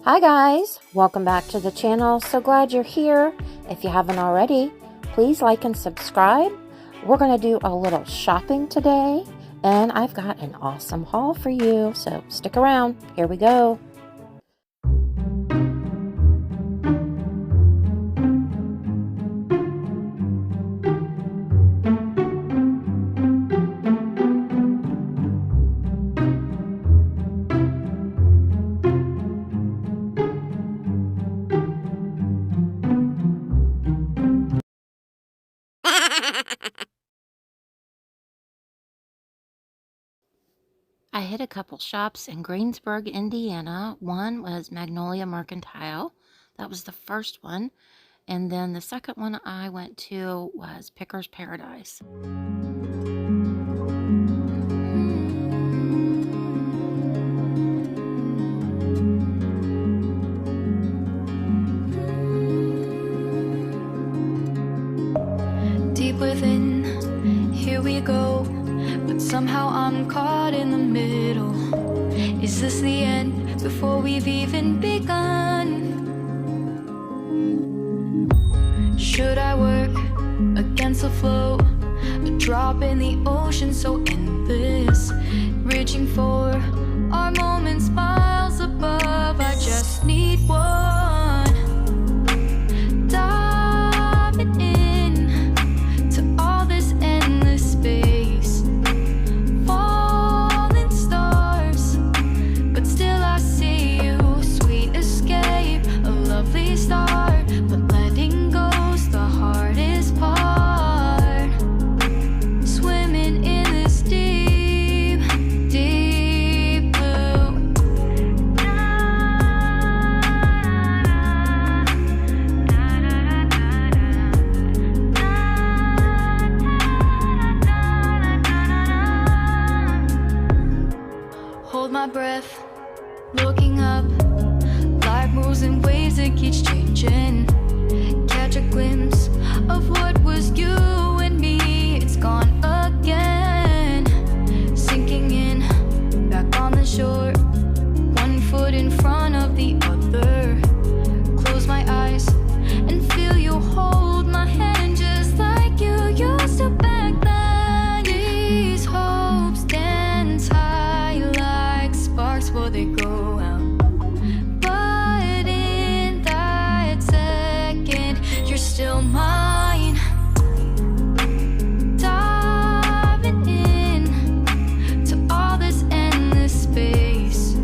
Hi guys, welcome back to the channel. So glad you're here. If you haven't already, please like and subscribe. We're going to do a little shopping today, and I've got an awesome haul for you, so stick around. Here we go. I hit a couple shops in Greensburg, Indiana. One was Magnolia Mercantile. That was the first one. And then the second one I went to was Picker's Paradise. Deep within, here we go. But somehow I'm caught in the middle. Is this the end before we've even begun? Should I work against the flow? A drop in the ocean so endless, reaching for our moments miles above. I just need one. Diving in to all this endless space. Falling stars, but still I see you. Sweet escape, a lovely start, but letting go's the hardest part. Swimming in this deep, deep blue. Hold my breath, looking up. Life moves in waves that keeps changing. Catch a glimpse of what was you and me. It's gone again. Sinking in, back on the shore. One foot in front of the other. Close my eyes and feel you hold my hand just like you used to back then. These hopes dance high like sparks before they go out. But in that second, you're still mine. Diving in to all this endless space.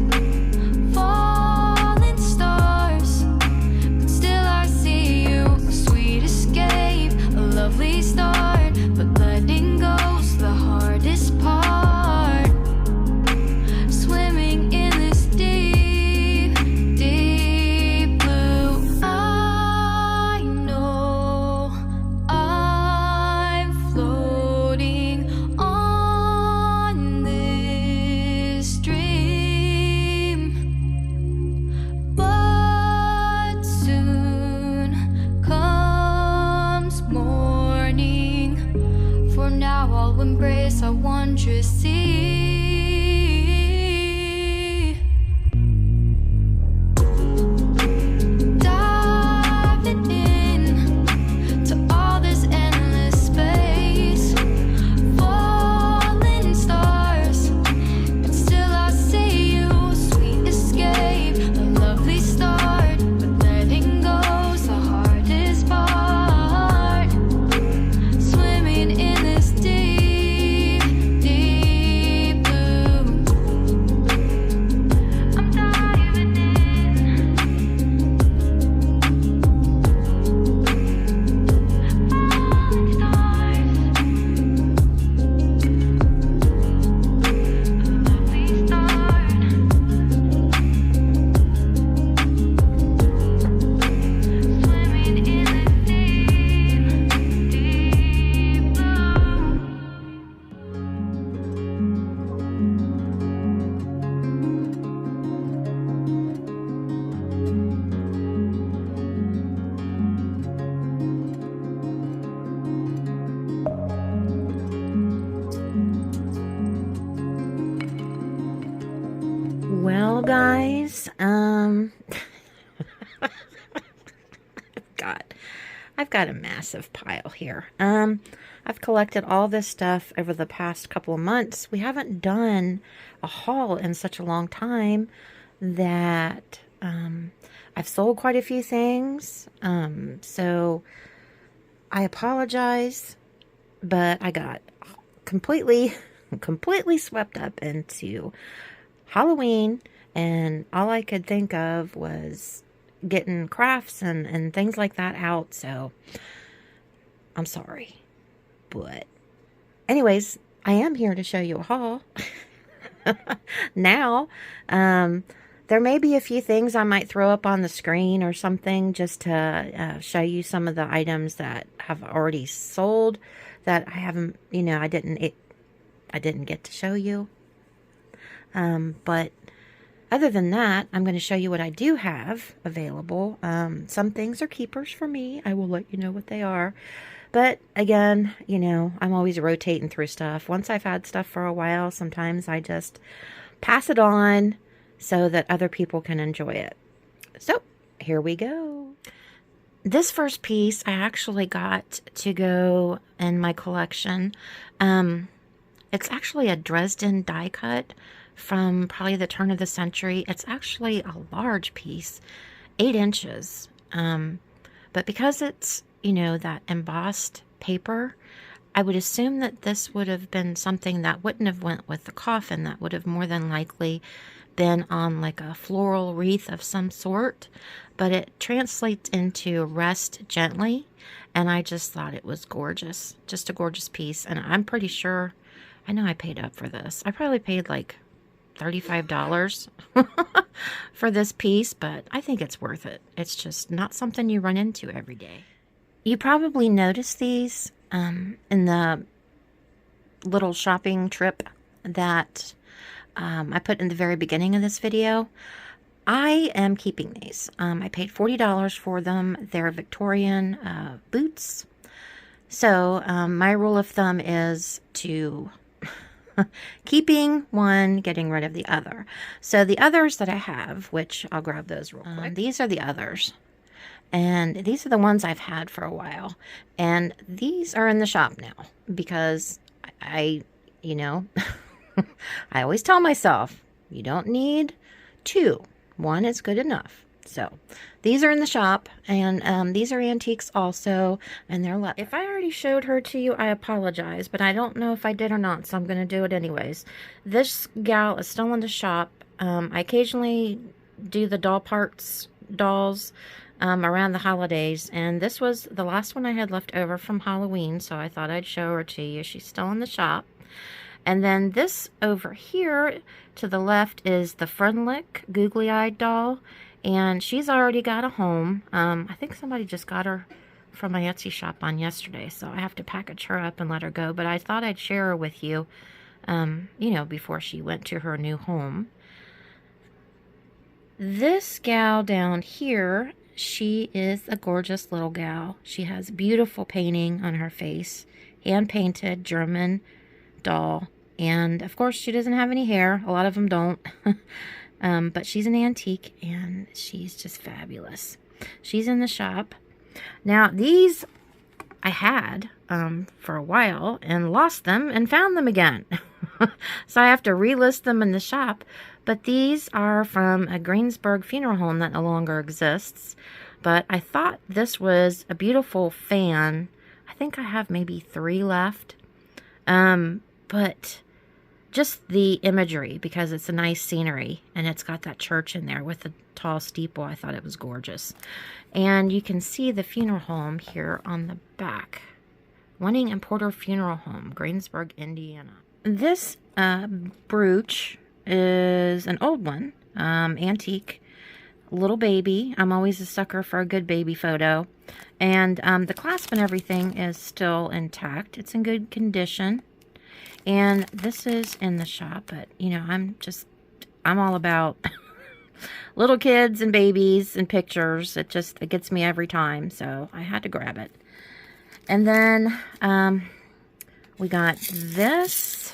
Falling stars, but still I see you. A sweet escape, a lovely start, but letting go's the hardest part. Swimming in this deep, deep blue. I know I'm floating on this dream, but soon comes morning. For now I'll embrace our wondrous sea. Diving in to all this endless space. Falling stars, but still I see you. Sweet escape, a lovely start, but letting go's the hardest part. Swimming in this deep, deep blue. I'm diving in. Falling stars, a lovely start. Swimming in this deep, deep blue. Well, guys, I've got a massive pile here. I've collected all this stuff over the past couple of months. We haven't done a haul in such a long time that I've sold quite a few things. So I apologize, but I got completely swept up into Halloween, and all I could think of was getting crafts and things like that out. So I'm sorry, but anyways, I am here to show you a haul. Now, there may be a few things I might throw up on the screen or something just to show you some of the items that have already sold that I haven't, I didn't get to show you. But other than that, I'm going to show you what I do have available. Some things are keepers for me. I will let you know what they are. But again, I'm always rotating through stuff. Once I've had stuff for a while, sometimes I just pass it on so that other people can enjoy it. So here we go. This first piece I actually got to go in my collection. It's actually a Dresden die cut from probably the turn of the century. It's actually a large piece, 8 inches. But because it's, that embossed paper, I would assume that this would have been something that wouldn't have went with the coffin. That would have more than likely been on like a floral wreath of some sort. But it translates into rest gently. And I just thought it was gorgeous. Just a gorgeous piece. And I'm pretty sure, I know I paid up for this. I probably paid like $35 for this piece, but I think it's worth it. It's just not something you run into every day. You probably noticed these in the little shopping trip that I put in the very beginning of this video. I am keeping these. I paid $40 for them. They're Victorian boots. So my rule of thumb is to keeping one, getting rid of the other. So the others that I have, which I'll grab those real quick. These are the others. And these are the ones I've had for a while. And these are in the shop now because I I always tell myself, you don't need 2. 1 is good enough. So these are in the shop, and these are antiques also, and they're leather. If I already showed her to you, I apologize, but I don't know if I did or not, so I'm going to do it anyways. This gal is still in the shop. I occasionally do the dolls around the holidays, and this was the last one I had left over from Halloween, so I thought I'd show her to you. She's still in the shop. And then this over here to the left is the Frunlick googly-eyed doll. And she's already got a home. I think somebody just got her from my Etsy shop on yesterday, so I have to package her up and let her go. But I thought I'd share her with you, before she went to her new home. This gal down here, she is a gorgeous little gal. She has beautiful painting on her face, hand-painted German doll. And, of course, she doesn't have any hair. A lot of them don't. But she's an antique, and she's just fabulous. She's in the shop. Now, these I had for a while and lost them and found them again. So I have to relist them in the shop. But these are from a Greensburg funeral home that no longer exists. But I thought this was a beautiful fan. I think I have maybe 3 left. But just the imagery, because it's a nice scenery, and it's got that church in there with the tall steeple. I thought it was gorgeous. And you can see the funeral home here on the back. Winning and Porter Funeral Home, Greensburg, Indiana. This brooch is an old one, antique, little baby. I'm always a sucker for a good baby photo. And the clasp and everything is still intact. It's in good condition. And this is in the shop, but, I'm all about little kids and babies and pictures. It gets me every time, so I had to grab it. And then we got this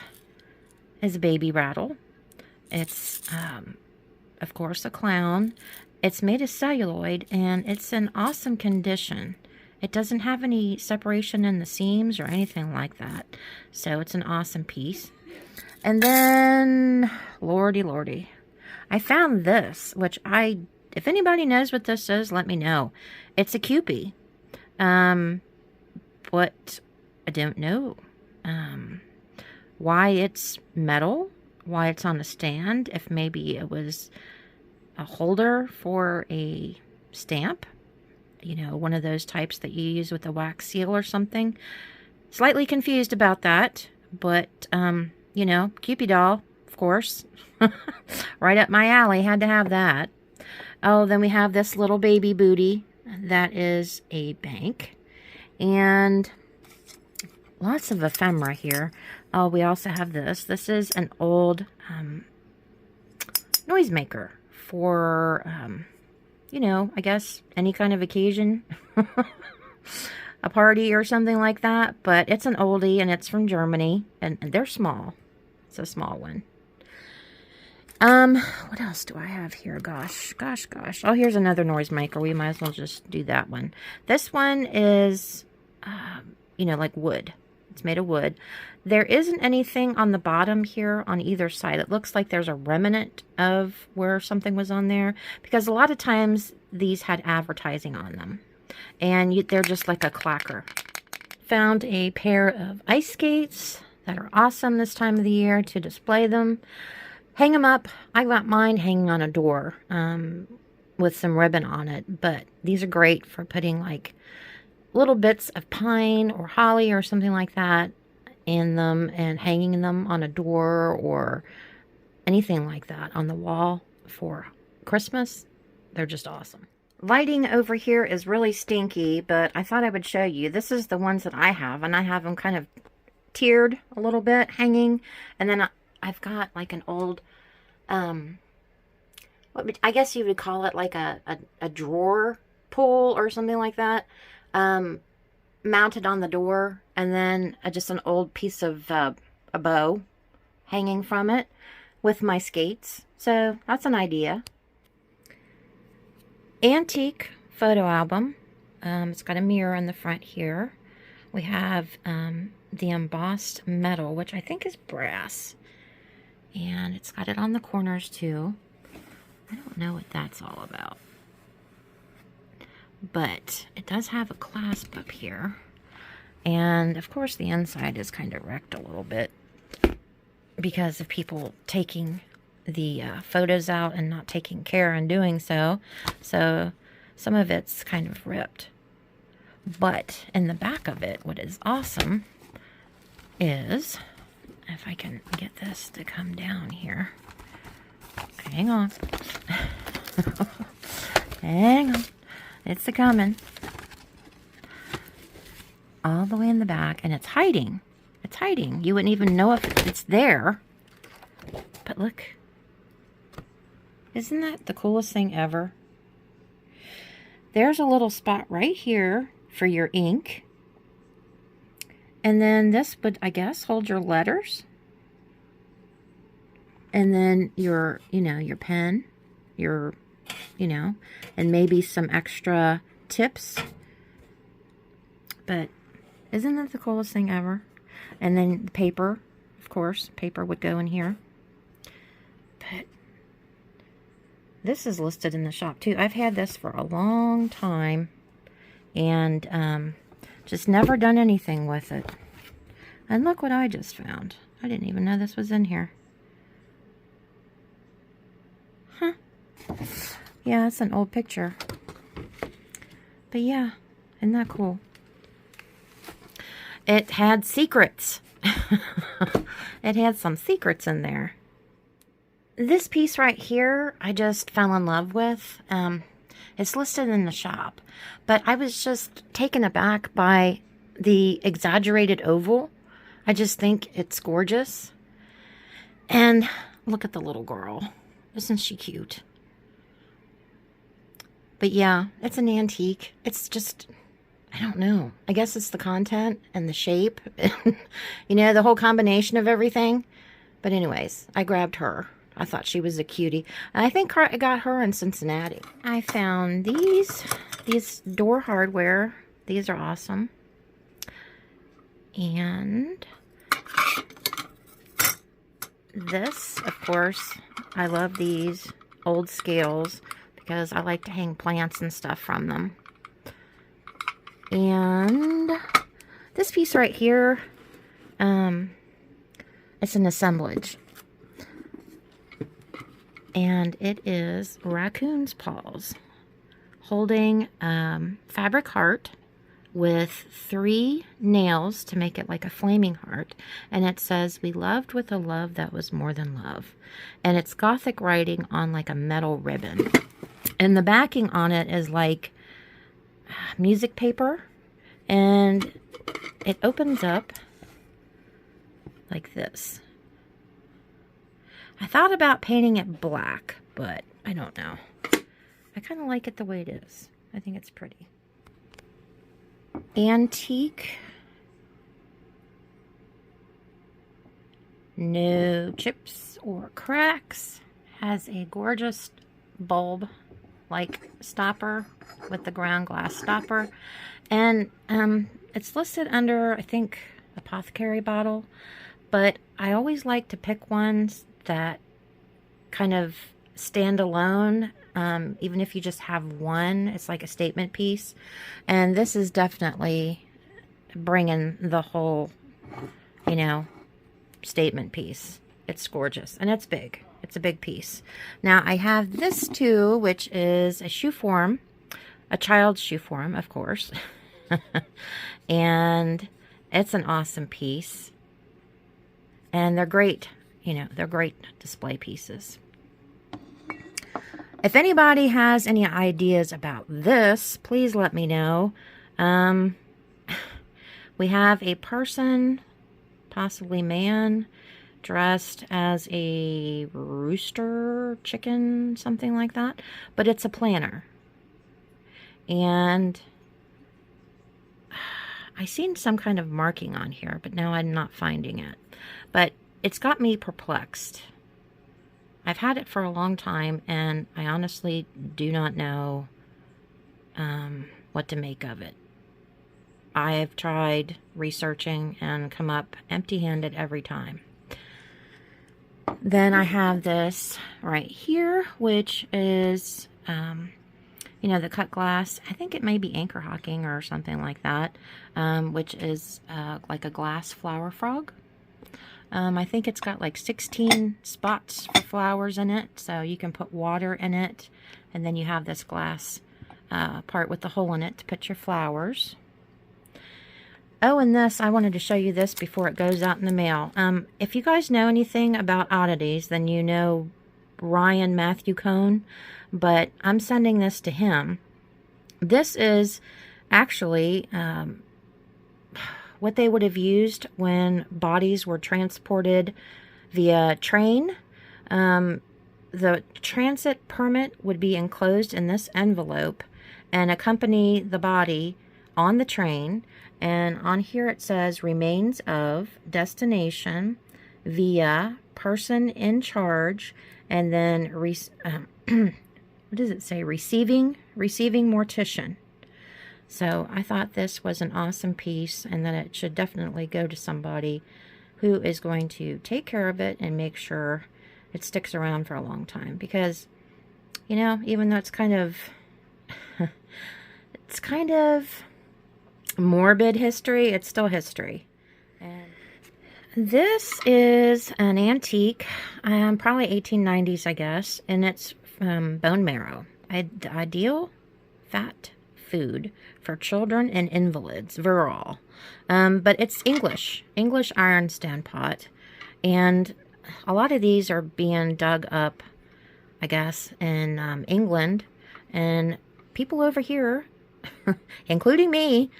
is a baby rattle. It's, of course, a clown. It's made of celluloid, and it's in awesome condition. It doesn't have any separation in the seams or anything like that. So it's an awesome piece. And then, lordy, lordy, I found this, which if anybody knows what this is, let me know. It's a Kewpie. But I don't know why it's metal, why it's on a stand, if maybe it was a holder for a stamp, you know, one of those types that you use with a wax seal or something. Slightly confused about that, but, you know, Kewpie doll, of course. Right up my alley, had to have that. Oh, then we have this little baby booty. That is a bank. And lots of ephemera here. Oh, we also have this. This is an old noisemaker for, you know, I guess any kind of occasion. A party or something like that. But it's an oldie and it's from Germany. And they're small. It's a small one. What else do I have here? Gosh. Oh, here's another noisemaker. We might as well just do that one. This one is, you know, like wood. It's made of wood. There isn't anything on the bottom here on either side. It looks like there's a remnant of where something was on there, because a lot of times these had advertising on them. And they're just like a clacker. Found a pair of ice skates that are awesome this time of the year to display them. Hang them up. I got mine hanging on a door with some ribbon on it. But these are great for putting like little bits of pine or holly or something like that in them and hanging them on a door or anything like that on the wall for Christmas. They're just awesome. Lighting over here is really stinky, but I thought I would show you. This is the ones that I have, and I have them kind of tiered a little bit, hanging. And then I've got like an old, I guess you would call it like a drawer pull or something like that, mounted on the door. And then just an old piece of a bow hanging from it with my skates. So that's an idea. Antique photo album. It's got a mirror in the front here. We have the embossed metal, which I think is brass. And it's got it on the corners too. I don't know what that's all about. But it does have a clasp up here. And of course the inside is kind of wrecked a little bit because of people taking the photos out and not taking care in doing so. So some of it's kind of ripped. But in the back of it, what is awesome is, if I can get this to come down here. Hang on. Hang on. It's a-coming. All the way in the back, and it's hiding. It's hiding. You wouldn't even know if it's there. But look. Isn't that the coolest thing ever? There's a little spot right here for your ink. And then this would, I guess, hold your letters. And then your, you know, your pen, your, you know, and maybe some extra tips. But isn't that the coolest thing ever? And then the paper, of course, paper would go in here. But this is listed in the shop too. I've had this for a long time and just never done anything with it. And look what I just found. I didn't even know this was in here. Huh. Yeah, it's an old picture. But yeah, isn't that cool? It had secrets. It had some secrets in there. This piece right here, I just fell in love with. It's listed in the shop. But I was just taken aback by the exaggerated oval. I just think it's gorgeous. And look at the little girl. Isn't she cute? But yeah, it's an antique. It's just, I don't know. I guess it's the content and the shape. You know, the whole combination of everything. But anyways, I grabbed her. I thought she was a cutie. And I think I got her in Cincinnati. I found these door hardware. These are awesome. And this, of course, I love these old scales because I like to hang plants and stuff from them. And this piece right here, it's an assemblage. And it is raccoon's paws holding fabric heart with 3 nails to make it like a flaming heart. And it says, "We loved with a love that was more than love." And it's Gothic writing on like a metal ribbon. And the backing on it is like music paper. And it opens up like this. I thought about painting it black, but I don't know. I kind of like it the way it is. I think it's pretty. Antique. No chips or cracks. Has a gorgeous bulb like stopper with the ground glass stopper. And it's listed under, I think, apothecary bottle. But I always like to pick ones that kind of stand alone. Even if you just have one, it's like a statement piece. And this is definitely bringing the whole, you know, statement piece. It's gorgeous. And it's big. It's a big piece. Now, I have this too, which is a shoe form. A child's shoe form, of course. And it's an awesome piece. And they're great. You know, they're great display pieces. If anybody has any ideas about this, please let me know. We have a person, possibly man, dressed as a rooster, chicken, something like that. But it's a planner. And I seen some kind of marking on here, but now I'm not finding it. But it's got me perplexed. I've had it for a long time, and I honestly do not know what to make of it. I've tried researching and come up empty-handed every time. Then I have this right here, which is, you know, the cut glass. I think it may be anchor hocking or something like that, which is like a glass flower frog. I think it's got like 16 spots for flowers in it, so you can put water in it, and then you have this glass part with the hole in it to put your flowers. Oh, and this, I wanted to show you this before it goes out in the mail. If you guys know anything about oddities, then you know Ryan Matthew Cohn, but I'm sending this to him. This is actually what they would have used when bodies were transported via train. The transit permit would be enclosed in this envelope and accompany the body on the train. And on here it says remains of destination via person in charge, and then what does it say? Receiving mortician. So I thought this was an awesome piece, and that it should definitely go to somebody who is going to take care of it and make sure it sticks around for a long time. Because, you know, even though it's kind of morbid history, it's still history. And this is an antique, probably 1890s, I guess, and it's bone marrow. Ideal fat food for children and invalids, virile. But it's English iron stand pot, and a lot of these are being dug up, I guess, in England, and people over here, including me,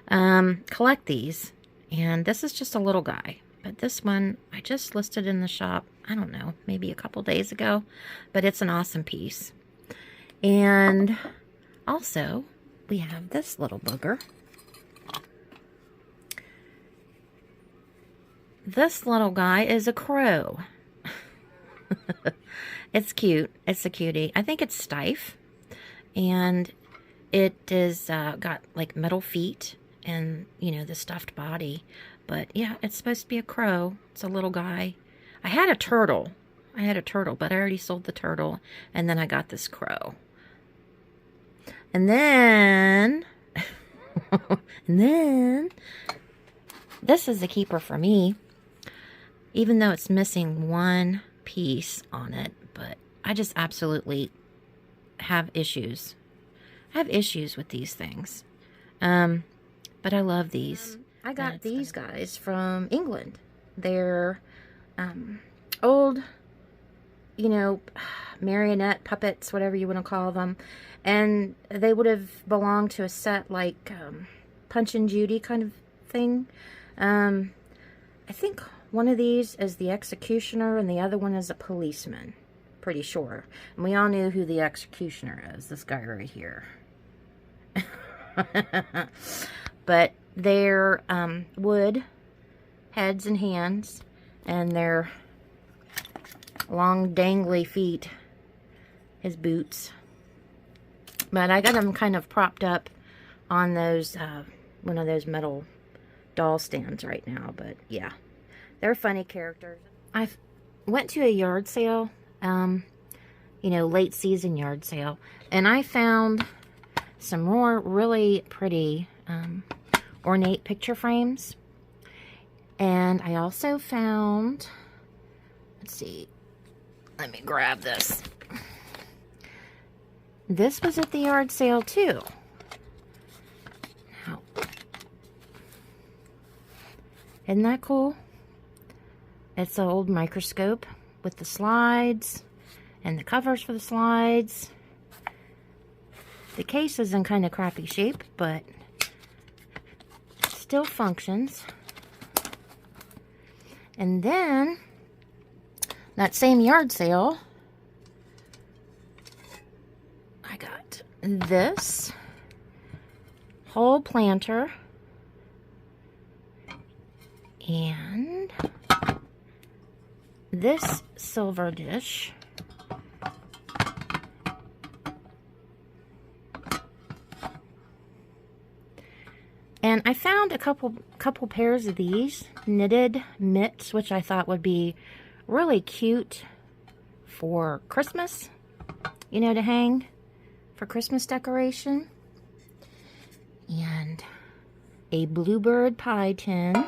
collect these. And this is just a little guy, but this one I just listed in the shop, I don't know, maybe a couple days ago, but it's an awesome piece. And also we have this little booger. This little guy is a crow. It's cute. It's a cutie. I think it's stiff. And It is got like metal feet and, you know, the stuffed body. But yeah, it's supposed to be a crow. It's a little guy. I had a turtle. But I already sold the turtle. And then I got this crow. And then... and then... this is the keeper for me. Even though it's missing one piece on it. But I just absolutely have issues. I have issues with these things. But I love these. I got these guys from England. They're old, you know, marionette puppets, whatever you want to call them. And they would have belonged to a set like Punch and Judy kind of thing. I think one of these is the executioner and the other one is a policeman. Pretty sure. And we all knew who the executioner is. This guy right here. But they're wood heads and hands, and their long dangly feet, his boots. But I got them kind of propped up on those one of those metal doll stands right now. But yeah, they're funny characters. I went to a yard sale, you know, late season yard sale, and I found some more really pretty ornate picture frames. And I also found, let's see, let me grab this. This was at the yard sale too. Now, isn't that cool? It's an old microscope with the slides and the covers for the slides. The case is in kind of crappy shape, but still functions. And then, that same yard sale, I got this whole planter and this silver dish. And I found a couple pairs of these knitted mitts, which I thought would be really cute for Christmas, you know, to hang for Christmas decoration. And a bluebird pie tin.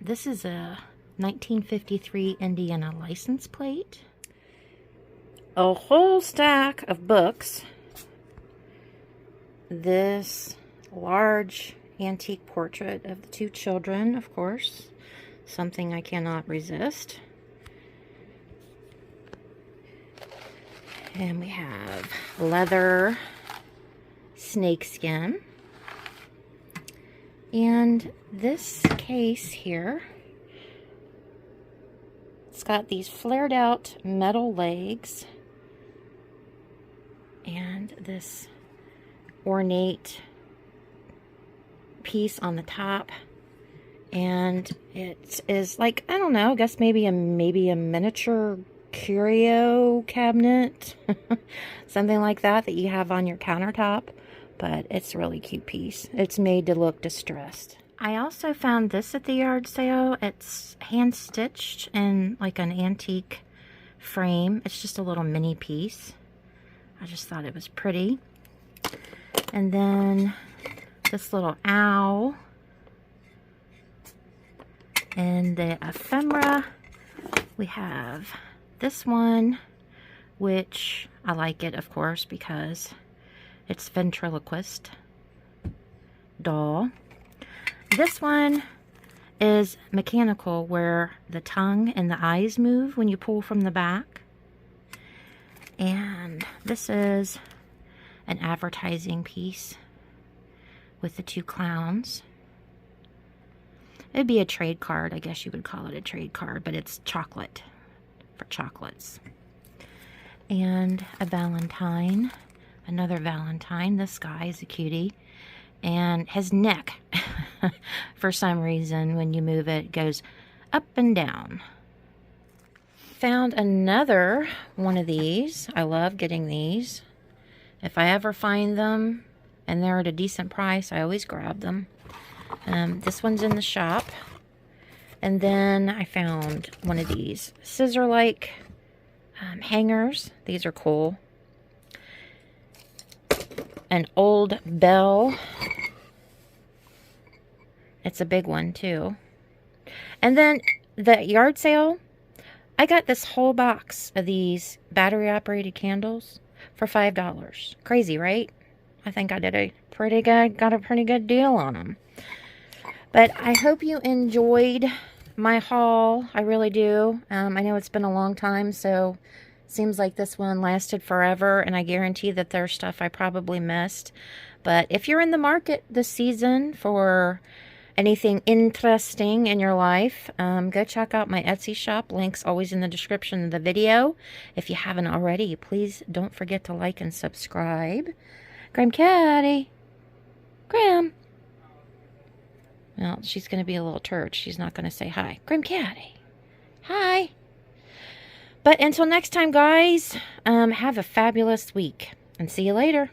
This is a 1953 Indiana license plate. A whole stack of books. This large antique portrait of the two children, of course. Something I cannot resist. And we have leather snakeskin. And this case here, it's got these flared out metal legs and this ornate piece on the top, and it is like, I don't know, I guess maybe a miniature curio cabinet something like that you have on your countertop. But it's a really cute piece. It's made to look distressed. I also found this at the yard sale. It's hand stitched in like an antique frame. It's just a little mini piece. I just thought it was pretty. And then this little owl. And the ephemera. We have this one, which I like it, of course, because it's ventriloquist doll. This one is mechanical, where the tongue and the eyes move when you pull from the back. And this is an advertising piece with the two clowns. It'd be a trade card, I guess you would call it a trade card, but it's chocolate, for chocolates. And a Valentine. Another Valentine. This guy is a cutie. And his neck, for some reason, when you move it, goes up and down. found another one of these. I love getting these. If I ever find them and they're at a decent price, I always grab them. This one's in the shop. And then I found one of these scissor-like hangers. These are cool. An old bell. It's a big one too. And then the yard sale, I got this whole box of these battery-operated candles for $5. Crazy, right? I think I got a pretty good deal on them. But I hope you enjoyed my haul. I really do. I know it's been a long time, so seems like this one lasted forever, and I guarantee that there's stuff I probably missed. But if you're in the market this season for anything interesting in your life, go check out my Etsy shop. Link's always in the description of the video. If you haven't already, please don't forget to like and subscribe. Graham Caddy. Graham. Well, she's going to be a little turd. She's not going to say hi. Graham Caddy. Hi. But until next time, guys, have a fabulous week. And see you later.